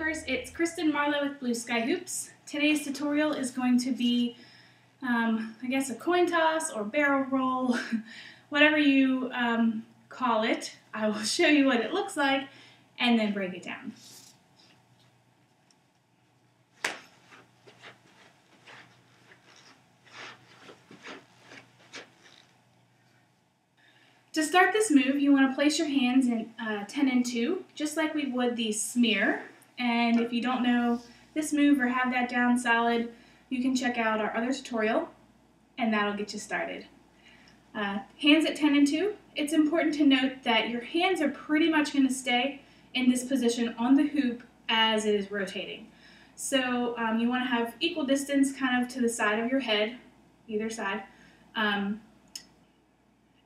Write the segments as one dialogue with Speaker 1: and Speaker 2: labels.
Speaker 1: Hoopers, it's Kristen Marlowe with Blue Sky Hoops. Today's tutorial is going to be, I guess, a coin toss or barrel roll, whatever you call it. I will show you what it looks like and then break it down. To start this move, you want to place your hands in 10 and 2, just like we would the smear. And if you don't know this move or have that down solid, you can check out our other tutorial, and that'll get you started. Hands at 10 and 2, it's important to note that your hands are pretty much going to stay in this position on the hoop as it is rotating. So you want to have equal distance kind of to the side of your head, either side. And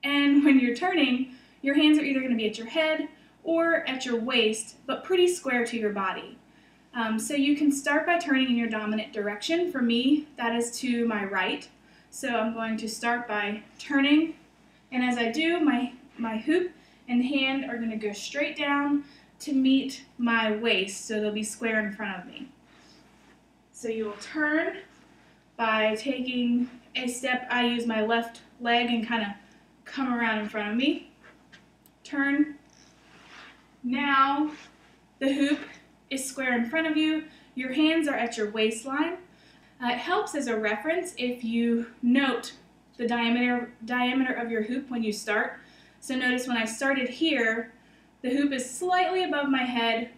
Speaker 1: when you're turning, your hands are either going to be at your head or at your waist, but pretty square to your body. So you can start by turning in your dominant direction. For me, that is to my right. So I'm going to start by turning, and as I do, my hoop and hand are going to go straight down to meet my waist, so they'll be square in front of me. So you will turn by taking a step. I use my left leg and kind of come around in front of me, turn. Now the hoop is square in front of you. Your hands are at your waistline. It helps as a reference if you note the diameter of your hoop when you start. So notice when I started here, the hoop is slightly above my head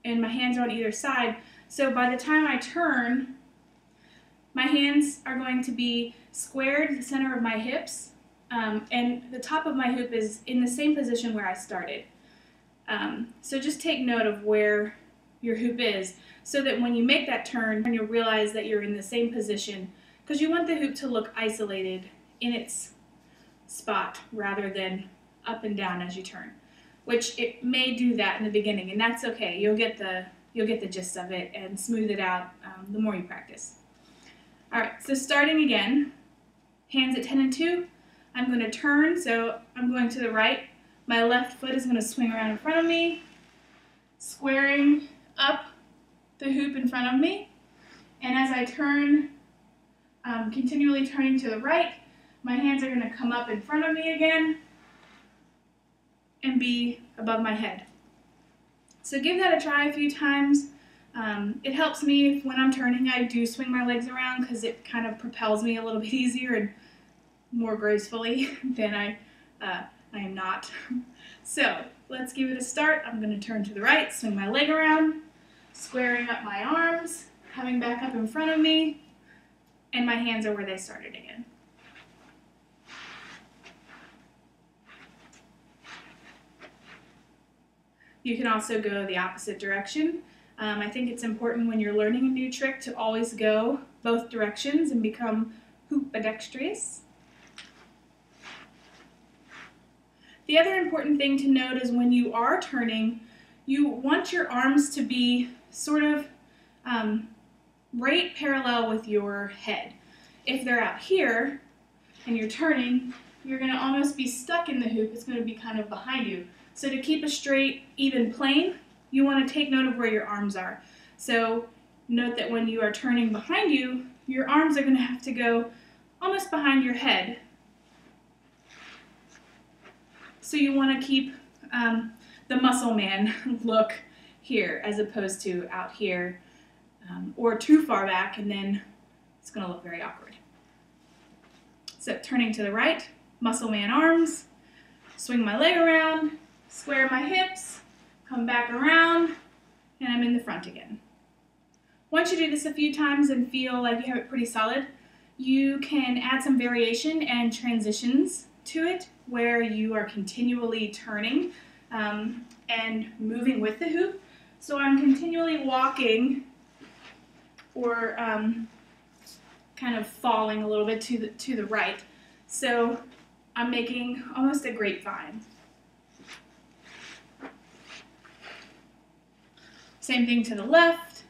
Speaker 1: and my hands are on either side. So by the time I turn, my hands are going to be squared to the center of my hips. And the top of my hoop is in the same position where I started. So just take note of where your hoop is so that when you make that turn, you'll realize that you're in the same position, because you want the hoop to look isolated in its spot rather than up and down as you turn, which it may do that in the beginning, and that's okay. You'll get the gist of it and smooth it out the more you practice. All right, so starting again, hands at 10 and 2. I'm going to turn, so I'm going to the right. My left foot is going to swing around in front of me, squaring up the hoop in front of me. And as I turn, continually turning to the right, my hands are going to come up in front of me again and be above my head. So give that a try a few times. It helps me when I'm turning. I do swing my legs around because it kind of propels me a little bit easier and more gracefully than I am not. So let's give it a start. I'm going to turn to the right, swing my leg around, squaring up my arms, coming back up in front of me, and my hands are where they started again. You can also go the opposite direction. I think it's important when you're learning a new trick to always go both directions and become hoop-adextrous. The other important thing to note is when you are turning, you want your arms to be sort of right parallel with your head. If they're out here and you're turning, you're going to almost be stuck in the hoop. It's going to be kind of behind you. So to keep a straight, even plane, you want to take note of where your arms are. So note that when you are turning behind you, your arms are going to have to go almost behind your head. So you want to keep the muscle man look here as opposed to out here or too far back, and then it's going to look very awkward. So turning to the right, muscle man arms, swing my leg around, square my hips, come back around, and I'm in the front again. Once you do this a few times and feel like you have it pretty solid, you can add some variation and transitions to it where you are continually turning and moving with the hoop. So I'm continually walking or kind of falling a little bit to the right. So I'm making almost a grapevine. Same thing to the left.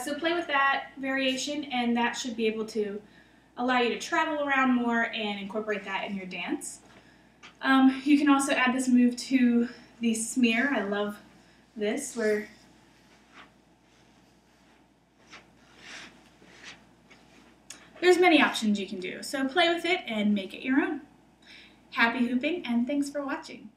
Speaker 1: So play with that variation, and that should be able to allow you to travel around more and incorporate that in your dance. You can also add this move to the smear. I love this, where there's many options you can do. So play with it and make it your own. Happy hooping, and thanks for watching.